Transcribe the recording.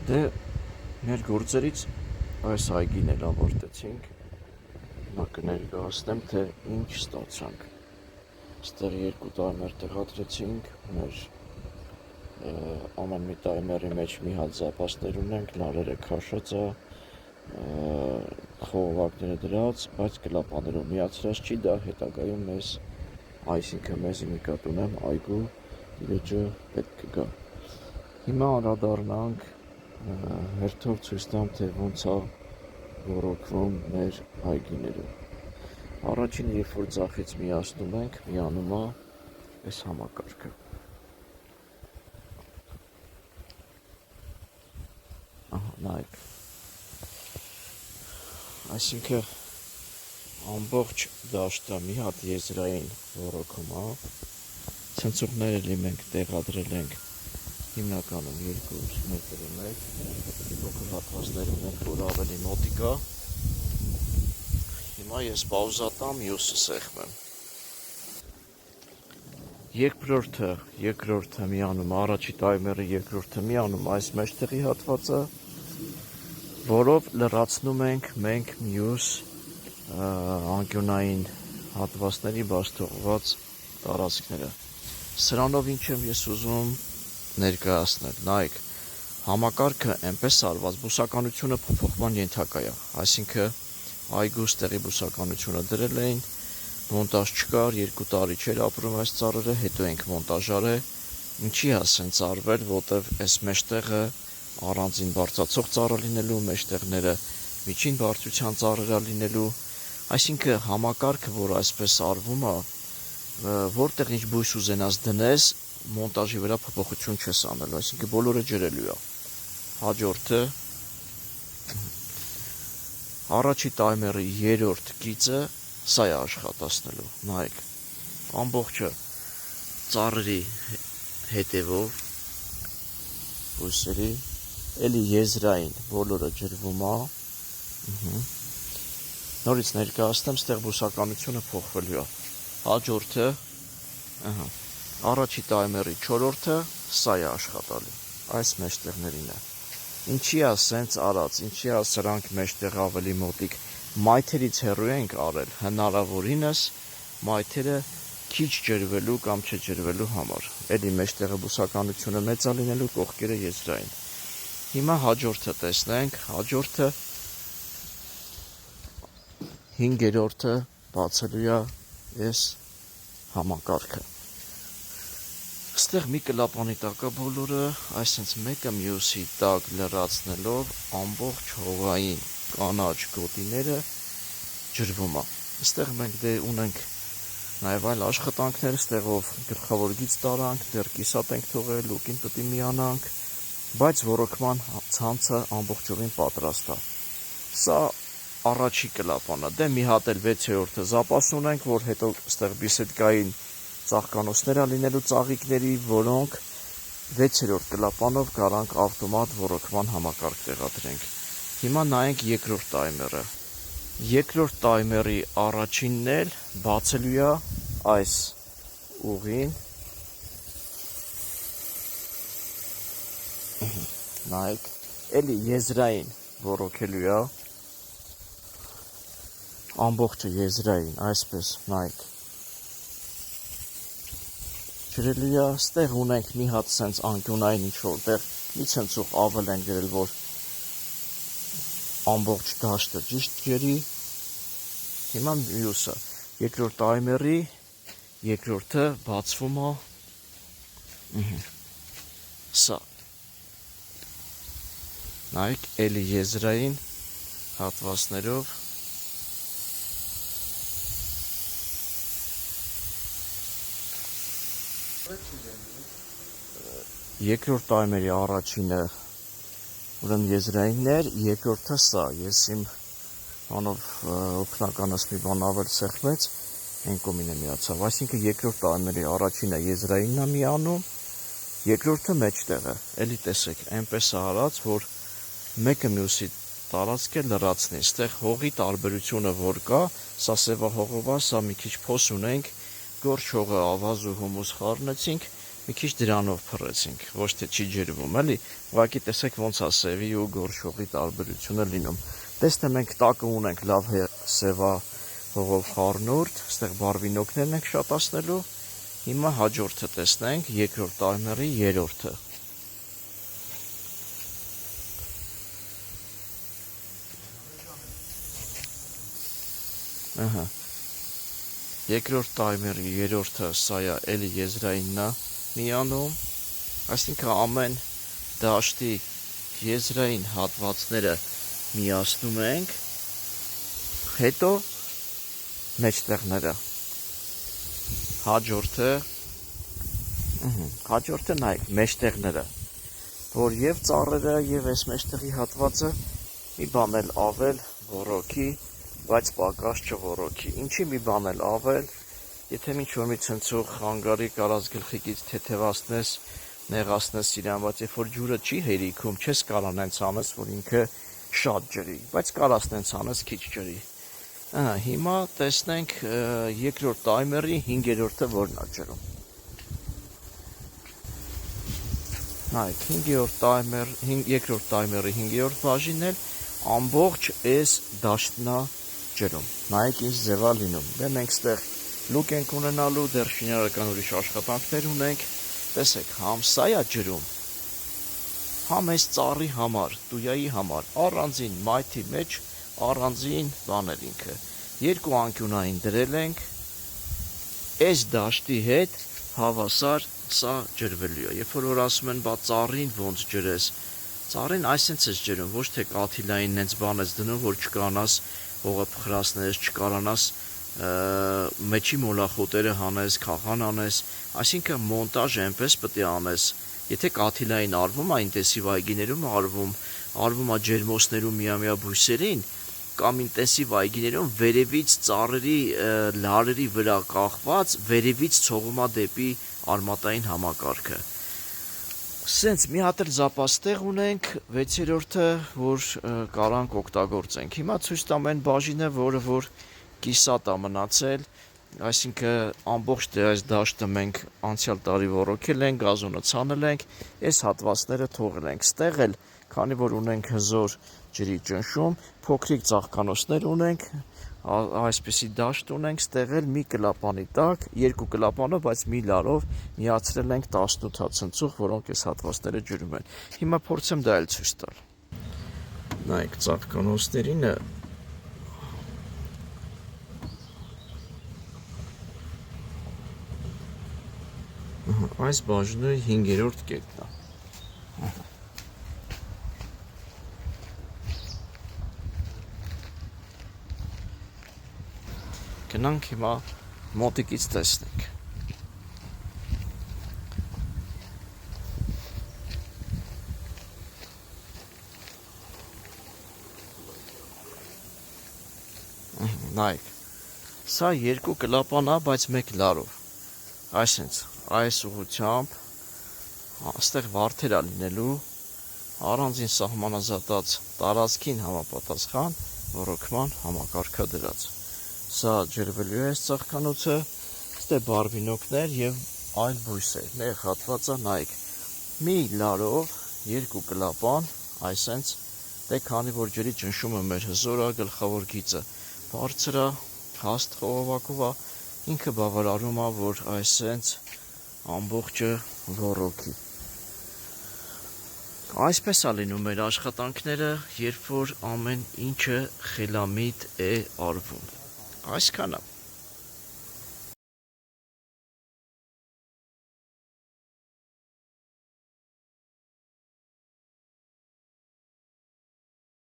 Դե մեր գործերից այս այգին էլ ավարտեցինք, նա կներկայացնեմ, թե ինչ ստացանք։ Ստեղ 2 տայմեր տեղադրեցինք, մեր ամեն մի տայմերի մեջ մի հատ զապասներ ունենք, լարերը քաշած է, խողովակները դրած, բայց կլապաներով միացրած չի, դա հետագայում մեզ, այսինքն մեզ նկատ ունեմ, այգու տիրոջը պետք կգա։ Հիմա անդրադառնանք հերթով ցույց տամ, թե ոնց է ոռոգվում մեր այգիները։ Առաջին, երբ որ ձախից միացնում ենք, միանում է այս համակարգը։ Նայեք։ Այսինքն ամբողջ դաշտը մի հատ եզրային ոռոգում է։ Ցնցողները լի մենք տեղադրել ենք հիմնականում 2 մետրի մեկ, փոքր հատվածներ ունենք, որ ավելի մոտիկ է։ Հիմա ես պաուզա տամ, մյուսը սեղմեմ։ Երկրորդը միանում, առաջի տայմերը երկրորդը միանում այս մեջտեղի հատվածը, որով լրացնում ենք մենք մյուս անկյունային հատվածների բաց թողված տարածքները։ Սրանով ինչ եմ ես ուզում ներկայացնել, նայեք, համակարգը այնպես արված, բուսականությունը փոփոխման ենթակա է, այսինքն այգու ստեղի բուսականությունը դրել էին, մոնտաժ չկար, 2 տարի չէր ապրում այս ծառերը, հետո ենք մոնտաժարը, ինչի ասենց արվել, որտեվ այս մեջտեղը առանձին բարձրացող ծառը լինելու, մեջտեղները միջին բարձրության ծառերը լինելու, այսինքն համակարգը, որ այսպես արվում է, որտեղ ինչ բույս ուզենաս դնես, մոնտաժի վրա փոփոխություն չես անելու, այսինքն բոլորը ջրելու է։ Հաջորդը առաջի տայմերի 3-րդ գիծը սա է աշխատացնելու, նայեք, ամբողջը ծառերի հետևով բույսերի, էլի եզրային բոլորը ջրվում է, նորից ներկայացնեմ, ստեղ բուսականությունը փոխվելու է։ Հաջորդը, առաջի տայմերի 4-րդը սա է աշխատալու, այս մեջտեղներին է։ Ինչի է սենց արած, ինչի է սրանք մեջտեղ ավելի մոտիկ, մայթերից հեռու ենք արել, հնարավորինս մայթերը քիչ ջրվելու կամ չջրվելու համար, էլի մեջտեղը բուսականությունը մեծ է լինելու, կողքերը եզրային։ Հիմա հաջորդը տեսնենք, հաջորդը 5-րդը բացելու է այս համակարգը։ Ստեղ մի կլապանի տակ է բոլորը, այսինքն մեկը մյուսի տակ լրացնելով ամբողջ հողային կանաչ գոտիները ջրվում է։ Ստեղ մենք դե ունենք նաև այլ աշխատանքներ, ստեղով գլխավոր գիծ տարանք, դեռ կիսատ ենք թողել, լուկին պետք է միանանք, բայց ոռոգման ցանցը ամբողջովին պատրաստ է։ Սա առաջի կլապանը, դե մի հատ էլ 6-րդը զապաս ունենք, որ հետո ստեղ բիսեդկային ծաղկանոցներ է լինելու ծաղիկների, որոնք 6-րդ կլապանով կարանք ավտոմատ ոռոգման համակարգ տեղադրենք։ Հիմա նայենք 2-րդ տայմերը։ 2-րդ տայմերի առաջինն էլ բացելու է այս ուղին։ Նայեք, էլի եզրային ոռոգելու է։ Ամբողջը եզրային, այսպես, նայեք։ Ջրելու է, ստեղ ունենք մի հատ սենց անկյունային ինչ-որ տեղ, մի ցնցող ավել են գրել, որ ամբողջ դաշտը ճիշտ ջրի։ Հիմա մյուսը, 2-րդ տայմերի, 2-րդը բացվում է, սա։ Նայեք, էլի եզրային հատվածներով, երկրորդ տայմերի առաջինը ուրեմն եզրայիններ, երկրորդը սա, ես իմ անով օգնականս մի բան ավել սեղմեց, այն կոմինը միացավ, այսինքն երկրորդ տայմերի առաջինը եզրայինն է միանում, երկրորդը մեջտեղը, էլի տեսեք, այնպես է արած, որ մեկը մյուսի տարածքը լրացնի, ստեղ հողի տարբերությունը որ կա, սա սևահողով է, սա մի քիչ փոս ունենք, գորշ հողը ավազ ու հումուս խառնեցինք, մի քիչ դրանով փռեցինք, ոչ թե չի ջրվում, էլի, ուղղակի տեսեք ոնց է սևի ու գորշողի տարբերությունը լինում։ Տեսնե մենք տակը ունենք լավ սևա հողով խառնուրդ, այստեղ բարվինոկներն ենք շատացնելու։ Հիմա հաջորդը տեսնենք, երկրորդ տայմերի երրորդը։ Ահա։ Երկրորդ տայմերի երրորդը սա է էլի եզրայինն է միանում, այսինքն ամեն դաշտի եզրային հատվածները միացնում ենք, հետո մեջտեղները։ Հաջորդը նայեք, մեջտեղները, որ եւ ծառերը եւ այս մեջտեղի հատվածը մի բան էլ ավել ոռոգի, բայց պակաս չոռոգի։ Ինչի մի բան էլ ավել, եթե ինչ-որ մի ցնցող խանգարի կարած գլխիկից թեթևացնես, նեղացնես իրան, բայց երբ որ ջուրը չի հերիքում, չես կարան հենց անես, որ ինքը շատ ջրի, բայց կարաս հենց անես քիչ ջրի։ Հիմա տեսնենք երկրորդ տայմերի 5-րդը որն է ջրում։ Նայեք, երկրորդ տայմերի 5-րդ բաժինն էլ ամբողջ այս դաշտն է ջրում։ Նայեք ինչ ձև է լինում։ Դե մենք ստեղ լուկ ենք ունենալու, դեռ շինարարական ուրիշ աշխատանքներ ունենք։ Տեսեք, համ սա է ջրում, համ այս ծառի համար, տույայի համար, առանձին մայթի մեջ, առանձին բաներ ինքը։ Երկու անկյունային դրել ենք, այս դաշտի հետ հավասար սա ջրվելու է։ Երբ որ ասում են, բա ծառին ոնց ջրես, ծառին այսպես է ջրում, ոչ թե կաթիլային նենց բան ես դնում, որ չկարանաս հողը փխրացնես, չկարանաս մեջի մոլախոտերը հանես, քաղան անես, այսինքն մոնտաժ այնպես պետք է անես։ Եթե կաթիլային արվում է, ինտենսիվ այգիներում արվում է ջերմոցներում միամյա բույսերին, կամ ինտենսիվ այգիներում վերևից ծառերի լարերի վրա կախված, վերևից ցողում է դեպի արմատային համակարգը։ Սենց մի հատ էլ զապաս տեղ ունենք, 6-րդը, որ կարանք օգտագործենք։ Հիմա ցույց տամ այն բաժինը, որ կիսատ է մնացել, այսինքն ամբողջ այս դաշտը մենք անցյալ տարի ոռոգել ենք, գազոնը ցանել ենք, այս հատվածները թողել ենք։ Ստեղ էլ, քանի որ ունենք հզոր ջրի ճնշում, փոքրիկ ծաղկանոցներ ունենք, այսպիսի դաշտ ունենք, ստեղ էլ մի կլապանի տակ, երկու կլապանով, բայց մի լարով միացրել ենք 18 ցնցող, որոնք այս հատվածները ջրում են։ Հիմա փորձեմ դա էլ ցույց տալ։ Նայեք, ծաղկանոցներինը այս բաժնի 5-րդ կետն է։ Գնանք հիմա մոտիկից տեսնենք։ Նայեք, սա երկու կլապան է, բայց մեկ լարով։ Այսինքն, այս ուղղությամբ այստեղ վարդեր է լինելու, առանձին սահմանազատած տարածքին համապատասխան ոռոգման համակարգը դրած։ Սա ջրվելու է այս ծաղկանոցը, ստե բարվինոկներ եւ այլ բույսեր, նեղ հատվածը նայեք, մի լարով երկու կլապան, այսենց, դե քանի որ ջրի ճնշումը մեր հզոր է, գլխավոր գիծը բարձր է, հաստ խողովակով է, ինքը բավարարում է, որ այսենց ամբողջը ոռոգի։ Այսպես է լինում մեր աշխատանքները, երբ որ ամեն ինչը խելամիտ է արվում։ Այսքանը։